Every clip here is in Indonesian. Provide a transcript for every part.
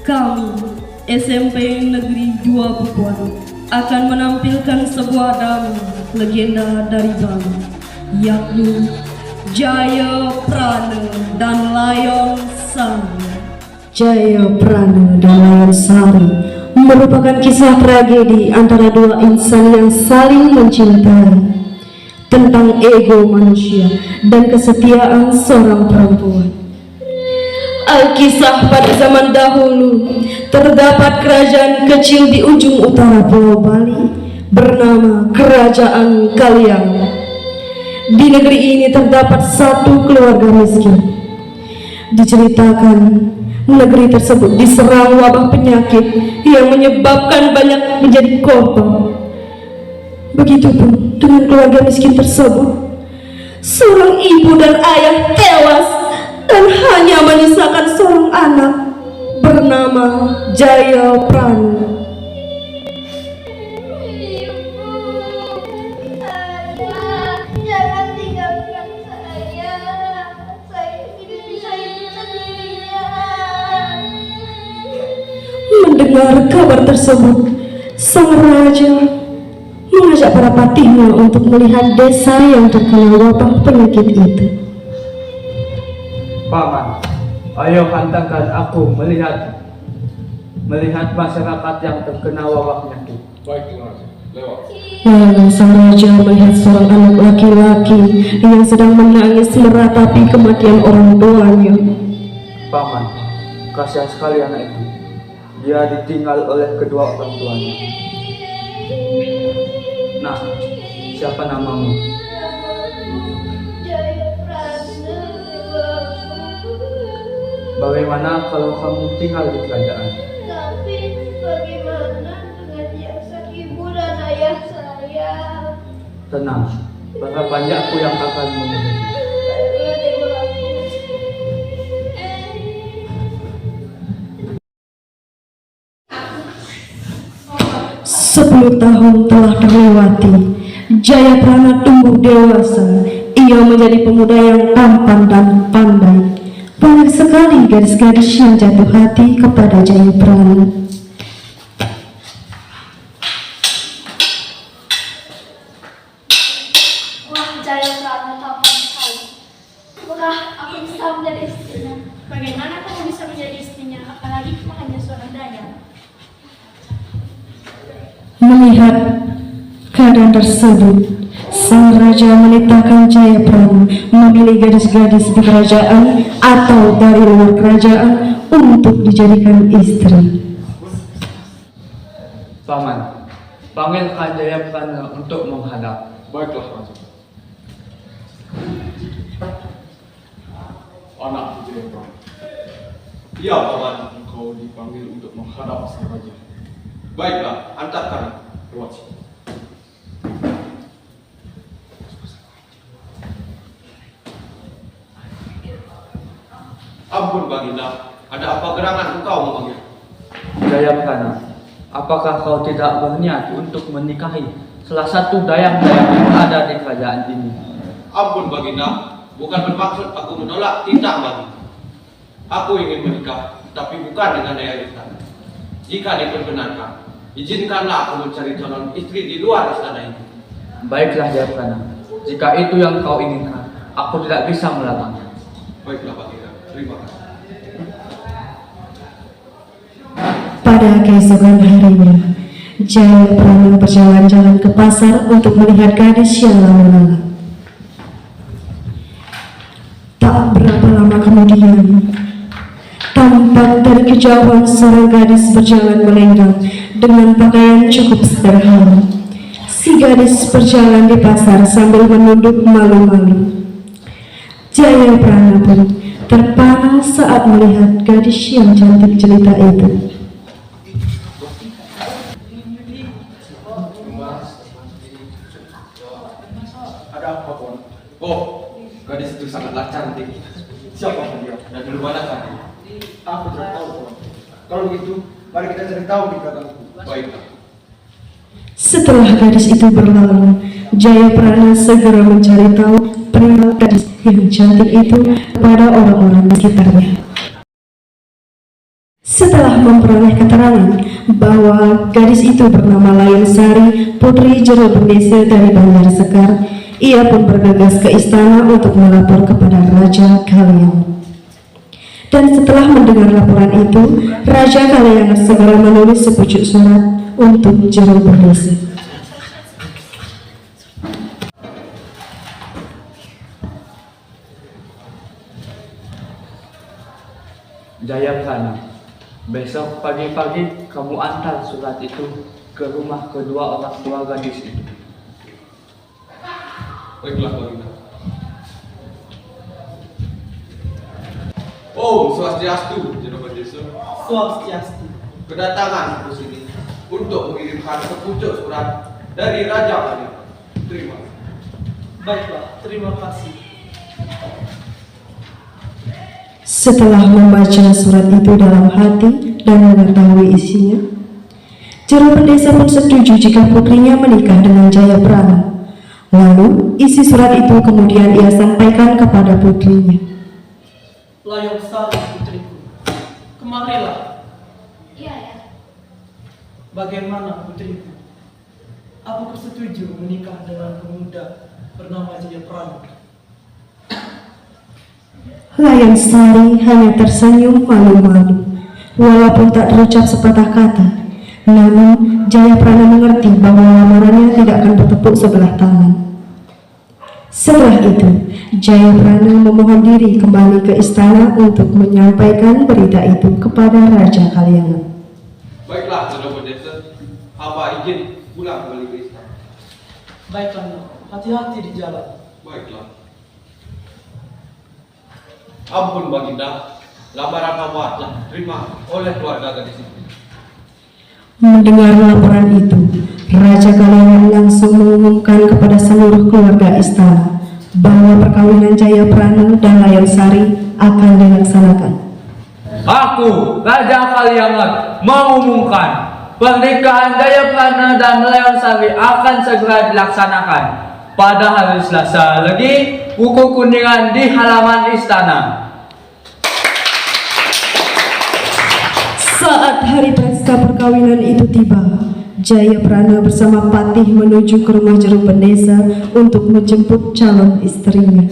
Kami, SMP Negeri 2 Bukuan, akan menampilkan sebuah dangdut legenda dari Bali, yakni Jaya Prana dan Layon Sari. Jaya Prana dan Layon Sari merupakan kisah tragedi antara dua insan yang saling mencintai, tentang ego manusia dan kesetiaan seorang perempuan. Alkisah pada zaman dahulu, terdapat kerajaan kecil di ujung utara Pulau Bali bernama Kerajaan Kaliang. Di negeri ini terdapat satu keluarga miskin. Diceritakan, negeri tersebut diserang wabah penyakit yang menyebabkan banyak menjadi korban. Begitupun dengan keluarga miskin tersebut. Seorang ibu dan ayah tewas dan hanya menyisakan seorang anak bernama Jaya Prana. Jangan tinggalkan saya. Saya tidak bisa hidup sendirian. Mendengar kabar tersebut, sang raja mengajak para patihnya untuk melihat desa yang terkena wabah penyakit itu. Paman, ayo hantarkan aku melihat masyarakat yang terkena wabah penyakit. Baiklah, lewat. Lalu sang raja melihat seorang anak laki-laki yang sedang menangis meratapi kematian orang tuanya. Paman, kasihan sekali anak itu. Dia ditinggal oleh kedua orang tuanya. Nah, siapa namamu? Jaya Prana. Bagaimana kalau kamu tinggal di kerajaan? Tapi bagaimana dengan jasa ibu dan ayah saya? Tenang, para panjakku yang akan mengurus. Baiklah, Dewaku. 10 tahun telah terlewati. Jaya Prana tumbuh dewasa. Ia menjadi pemuda yang tampan dan pandai. Banyak sekali gadis-gadis yang jatuh hati kepada Jaya Prana. Wah, Jaya Prana tampan sekali. Apakah aku bisa menjadi istrinya? Bagaimana kamu bisa menjadi istrinya? Apalagi kamu hanya seorang dayang. Melihat keadaan tersebut, sang raja menitahkan Jaya Prana memilih gadis-gadis di kerajaan atau dari luar kerajaan untuk dijadikan istri. Paman, panggilkan Jaya Prana untuk menghadap. Baiklah, Raja. Anak Jaya Prana. Iya, Paman, engkau dipanggil untuk menghadap sang raja. Baiklah, antarkan lewat sini. Ampun Baginda, ada apa gerangan engkau memanggil? Jaya Prana, apakah kau tidak berniat untuk menikahi salah satu dayang-dayang yang ada di kerajaan ini? Ampun Baginda, bukan bermaksud aku menolak titah Baginda. Aku ingin menikah, tapi bukan dengan daya istana. Jika diperkenankan, izinkanlah aku mencari calon istri di luar istana ini. Baiklah Jaya Prana, jika itu yang kau inginkan, aku tidak bisa melarangnya. Baiklah Baginda, terima kasih. Pada keesokan harinya, Jaya Prana berjalan-jalan ke pasar untuk melihat gadis yang lalu-lalang. Tak berapa lama kemudian, tampak dari kejauhan seorang gadis berjalan melenggang dengan pakaian cukup sederhana. Si gadis berjalan di pasar sambil menunduk malu-malu. Jaya Prana pun terpana saat melihat gadis yang cantik jelita itu. Ada apa, Pon? Oh, gadis itu sangatlah cantik. Siapa dia? Dan dari mana tadi? Aku tidak tahu, Tuan. Kalau begitu, mari kita cari tahu di belakangku. Baiklah. Setelah gadis itu berlalu, Jaya Prana segera mencari tahu perihal gadis yang cantik itu kepada orang-orang di sekitarnya. Setelah memperoleh keterangan bahwa gadis itu bernama Layan Sari, putri Jero Bendesa dari Banjar Sekar, ia pun bergegas ke istana untuk melapor kepada Raja Kalyangan. Dan setelah mendengar laporan itu, Raja Kalyangan segera menulis sepucuk surat untuk Jero Bendesa. Jayaprana, besok pagi-pagi kamu antar surat itu ke rumah kedua orang tua gadis itu. Baiklah, Baginda. Om Swastiastu, Jero Bendesa. Swastiastu. Kedatangan ke sini untuk mengirimkan sepucuk surat dari Raja Kalyangan. Terima. Baiklah, terima kasih. Setelah membaca surat itu dalam hati dan mengetahui isinya, Jero Bendesa pun setuju jika putrinya menikah dengan Jayaprana. Lalu isi surat itu kemudian ia sampaikan kepada putrinya. Layan Sari putriku, kemarilah. Iya ya. Bagaimana putriku? Aku setuju menikah dengan pemuda bernama Jayaprana. Layan Sari hanya tersenyum malu-malu, walaupun tak terucap sepatah kata. Namun Jayaprana mengerti bahwa lamarannya tidak akan bertepuk sebelah tangan. Setelah itu, Jayaprana memohon diri kembali ke istana untuk menyampaikan berita itu kepada Raja Kalyangan. Baiklah, Jero Bendesa. Hamba izin pulang kembali ke istana. Baiklah, Nak. Hati-hati di jalan. Baiklah. Ampun Baginda, lamaran hamba telah diterima oleh keluarga gadis itu. Mendengar laporan itu, Raja Kalyangan langsung mengumumkan kepada seluruh keluarga istana bahwa perkawinan Jayaprana dan Layan Sari akan dilaksanakan. Aku, Raja Kalyangan, mengumumkan pernikahan Jayaprana dan Layan Sari akan segera dilaksanakan pada hari Selasa lagi pukul kuningan di halaman istana. Saat hari pesta perkawinan itu tiba, Jayaprana bersama Patih menuju ke rumah Jero Bendesa untuk menjemput calon istrinya.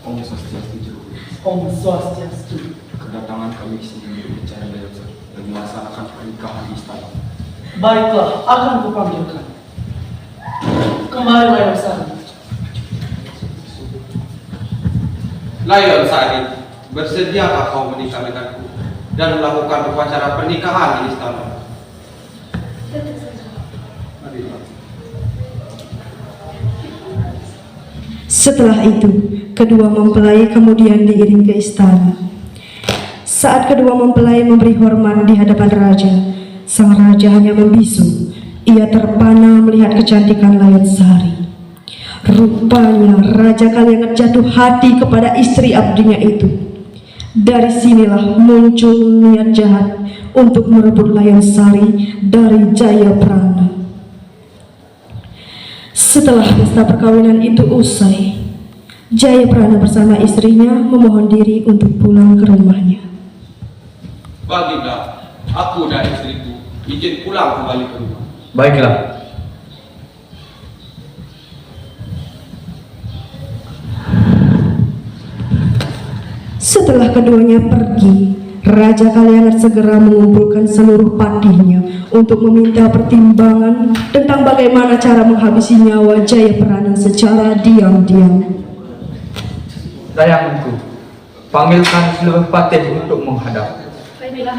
Om Swastiastu, Jero Bendesa. Om Swastiastu. Kedatangan kami sini berbicara dan melaksanakan pernikahan istana. Baiklah, akan kupanggilkan. Kemari Layan Sari. Layan Sari, bersediakah kau menikah denganku dan melakukan upacara pernikahan di istana? Tentu saja. Setelah itu, kedua mempelai kemudian diiring ke istana. Saat kedua mempelai memberi hormat di hadapan raja, sang raja hanya membisu. Ia terpana melihat kecantikan Layan Sari. Rupanya Raja Kalyangan jatuh hati kepada istri abdinya itu. Dari sinilah muncul niat jahat untuk merebut Layan Sari dari Jayaprana. Setelah pesta perkawinan itu usai, Jayaprana bersama istrinya memohon diri untuk pulang ke rumahnya. Baginda, aku dan istriku izin pulang kembali ke rumah. Baiklah. Setelah keduanya pergi, Raja Kalyangan segera mengumpulkan seluruh patihnya untuk meminta pertimbangan tentang bagaimana cara menghabisi nyawa Jayaprana secara diam-diam. Sayangku, panggilkan seluruh patih untuk menghadap. Baiklah.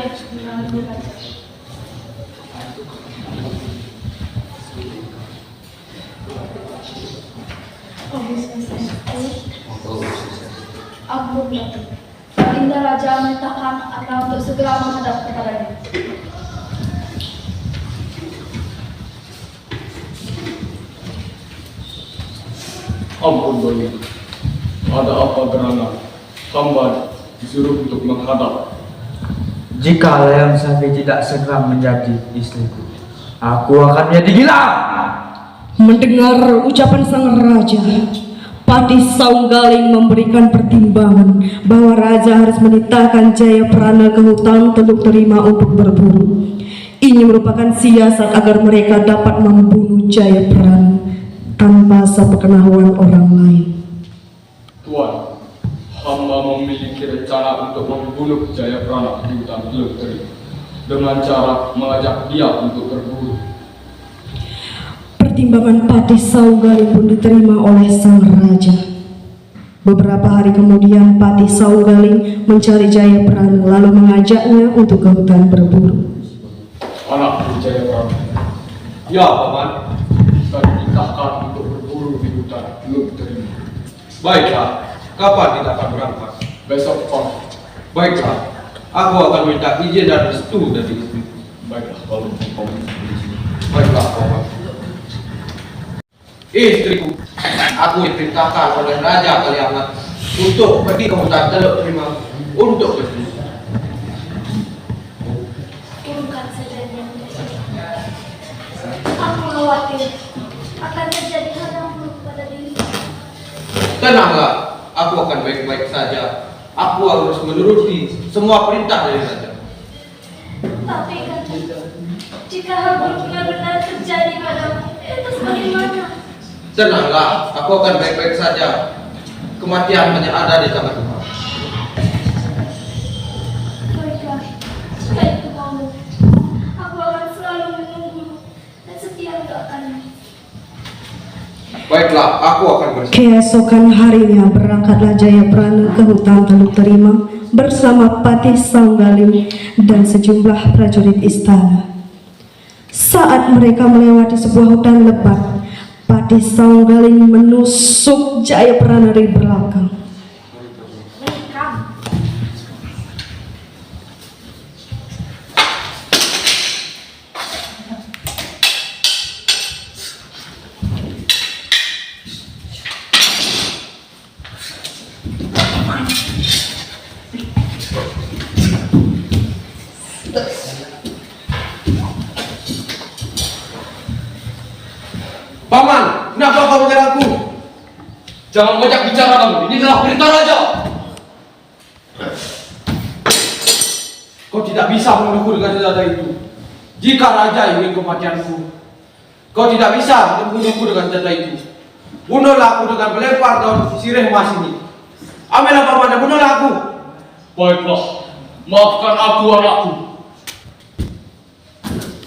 Ampun Datuk. Baginda Raja memerintahkan Anda untuk segera menghadap kepadanya. Ampun Baginda, ada apa gerangan? Hamba disuruh untuk menghadap. Jika Layan Sari tidak segera menjadi istriku, aku akan menjadi gila. Mendengar ucapan sang raja, Patih Saunggaling memberikan pertimbangan bahwa raja harus menitahkan Jayaprana ke hutan Teluk Terima untuk berburu. Ini merupakan siasat agar mereka dapat membunuh Jayaprana tanpa sepengetahuan orang lain. Tuan, hamba memiliki rencana untuk membunuh Jayaprana di hutan Teluk Terima dengan cara mengajak dia untuk berburu. Pertimbangan Patih Saunggaling pun diterima oleh sang raja. Beberapa hari kemudian Patih Saunggaling mencari Jayaprana lalu mengajaknya untuk ke hutan berburu. Anak Jayaprana, Ya, Paman. kita dititahkan untuk berburu di hutan Teluk Terima. Baiklah, kapan kita akan berangkat? Besok pagi. Baiklah, aku akan minta izin dan restu dari istri. Baiklah, kalau kau Baiklah, Paman. Istriku, aku diperintahkan oleh Raja Kaliangat untuk pergi ke hutan Teluk Terima untuk berburu. Bukan saja yang aku khawatir akan terjadi hal yang buruk pada diri. Tenanglah, aku akan baik-baik saja. Aku harus menuruti semua perintah dari Raja. Tapi kan, jika hal buruk benar-benar terjadi padamu, itu bagaimana? Tenanglah, aku akan baik-baik saja. Kematian hanya ada di tangan Tuhan. Baiklah, jika itu mau, aku akan selalu menunggu dan setia mendoakanmu. Baiklah, aku akan bersama. Keesokan harinya berangkatlah Jayaprana ke hutan Teluk Terima bersama Patih Saunggaling dan sejumlah prajurit istana. Saat mereka melewati sebuah hutan lebat, Patih Saunggaling menusuk Jayaprana dari belakang. Paman, kenapa kau menyerangku? jangan banyak bicara kamu. Ini adalah perintah raja. Kau tidak bisa membunuhku dengan senjata itu. Jika raja ingin kematianku, kau tidak bisa membunuhku dengan senjata itu. Bunuhlah aku dengan melempar daun sirih emas ini. Ambillah paman dan bunuhlah aku. Baiklah, maafkan aku anakku.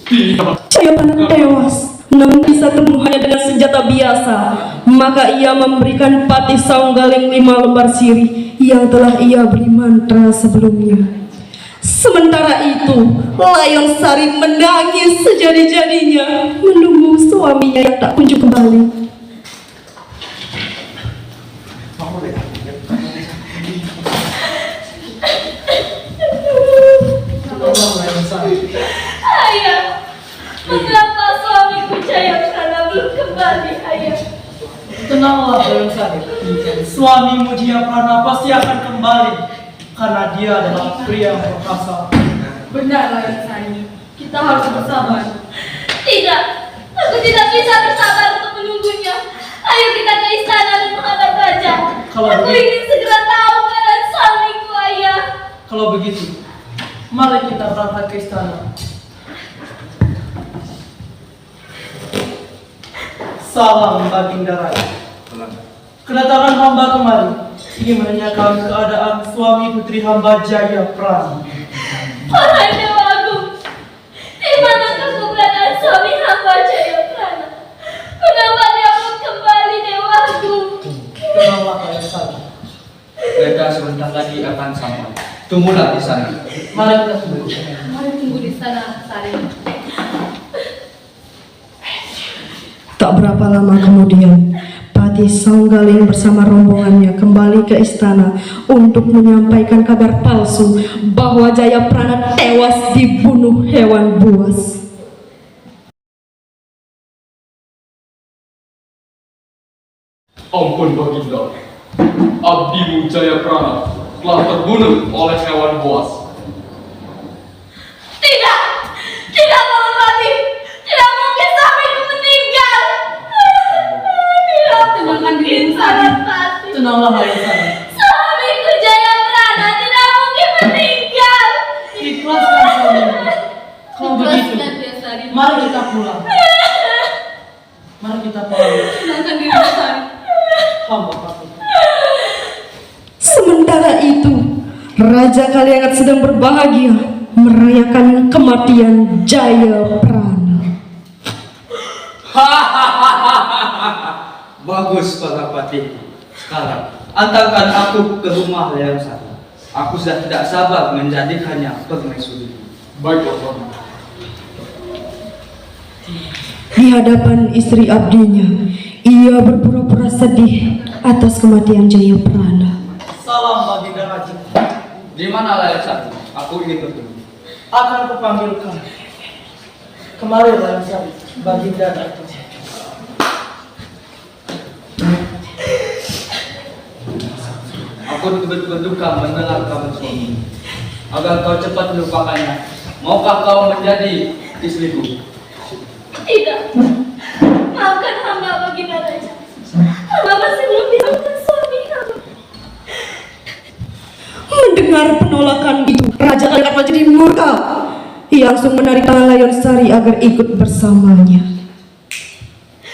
Tidak. Jayaprana tewas, namun bisa tempuh hanya dengan senjata biasa. Maka ia memberikan Patih Saunggaling 5 lembar sirih yang telah ia beri mantra sebelumnya. Sementara itu, Layang Sari menangis sejadi-jadinya menunggu suaminya yang tak kunjung kembali. Ayah, mengapa suamiku Jayaprana belum kembali, ayah? Tenanglah, Layang Sari. Suamimu Jayaprana pasti akan kembali karena dia adalah pria yang perkasa. Benar, Layang Sari. Kita harus bersabar. Tidak, aku tidak bisa bersabar untuk menunggunya. Ayo kita ke istana dan menghadap raja. Kalau Aku begitu- ingin segera tahu keadaan suamiku, ayah. Kalau begitu, mari kita berangkat ke istana. Salam Baginda Raja. Kedatangan hamba kemari ingin menanyakan keadaan suami putri hamba Jayaprana. Wahai Dewa Agung, di manakah keberadaan suami hamba Jayaprana? Kenapa dia belum kembali, Dewa Agung? Tenanglah, Layang Sari. Mereka sebentar lagi akan sampai. Tunggulah di sana. Mari kita tunggu. Mari tunggu di sana, Sari. Tak berapa lama kemudian, Patih Saunggaling bersama rombongannya kembali ke istana untuk menyampaikan kabar palsu bahwa Jayaprana tewas dibunuh hewan buas. Ampun Baginda, abdimu Jayaprana telah terbunuh oleh hewan buas. Tidak, tidak Paman Patih. Tidak mungkin suamiku meninggal. Tidak Tenangkan diri, mungkin, Sari. Paman Patih. Tenanglah Layasari. Suamiku Jayaprana tidak mungkin meninggal. Ikhlaskan suamimu. Kalau begitu, Ikhlaskan dia, Sari. mari kita pulang. Mari kita pulang. Tenangkan diri Sari. Hamba patuh. Sementara itu, Raja Kaliangat sedang berbahagia merayakan kematian Jayaprana. Bagus Palapati. Sekarang antarkan aku ke rumah Layasari. Aku sudah tidak sabar menjadikannya permaisuri. Baiklah, Tuan. Di hadapan istri abdinya, ia berpura-pura sedih atas kematian Jayaprana. Salam Baginda Raja. Di mana Layasari? Aku ingin bertemu. Akan kupanggilkan. Kemari Layasari, Baginda Raja. Aku berduka mendengar kabar suamimu. Agar kau cepat melupakannya. Maukah kau menjadi istriku? Tidak. Maafkan hamba Baginda Raja. Hamba masih belum bisa menemukan suami hamba. Mendengar penolakan itu, Raja Kaliangat menjadi murka. Ia langsung menarik tangan Layasari agar ikut bersamanya.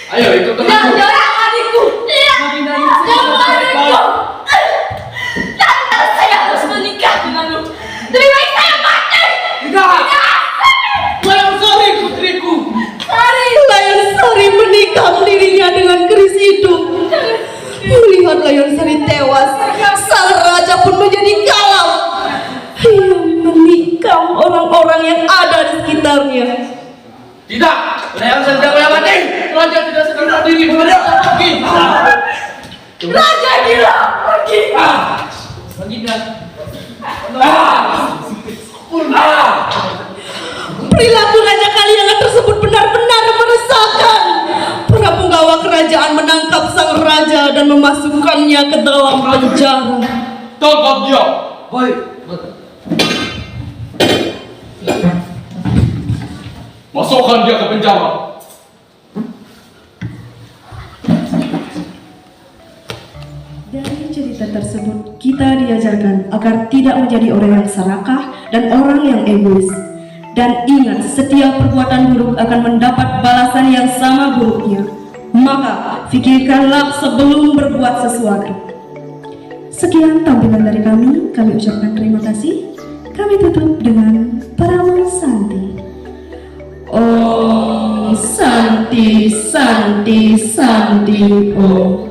Ayo ikut Jangan, aku. jangan adikku. Baginda Raja. Jangan adikku. Tanda saya harus menikah denganmu. Lebih baik saya mati. Tidak. Layasari putriku. Layasari menikam dirinya dengan keris itu. Melihat Layasari tewas, sang raja pun menjadi kalam. Ia menikam orang-orang yang ada di sekitarnya. Tidak. Layasari tidak boleh mati. Raja tidak sedang berdiri. Pergi. Raja gila. Pergi. Baginda. Perilaku Raja Kaliangat tersebut benar-benar meresahkan. Para penggawa kerajaan menangkap sang raja dan memasukkannya ke dalam penjara. Tangkap dia. Baik. Masukkan dia ke penjara. Dari cerita tersebut, kita diajarkan agar tidak menjadi orang yang serakah dan orang yang egois. Dan ingat, setiap perbuatan buruk akan mendapat balasan yang sama buruknya. Maka, pikirkanlah sebelum berbuat sesuatu. Sekian tampilan dari kami ucapkan terima kasih. Kami tutup dengan Paramo Santi. Om Santi, Santi, Santi, Om.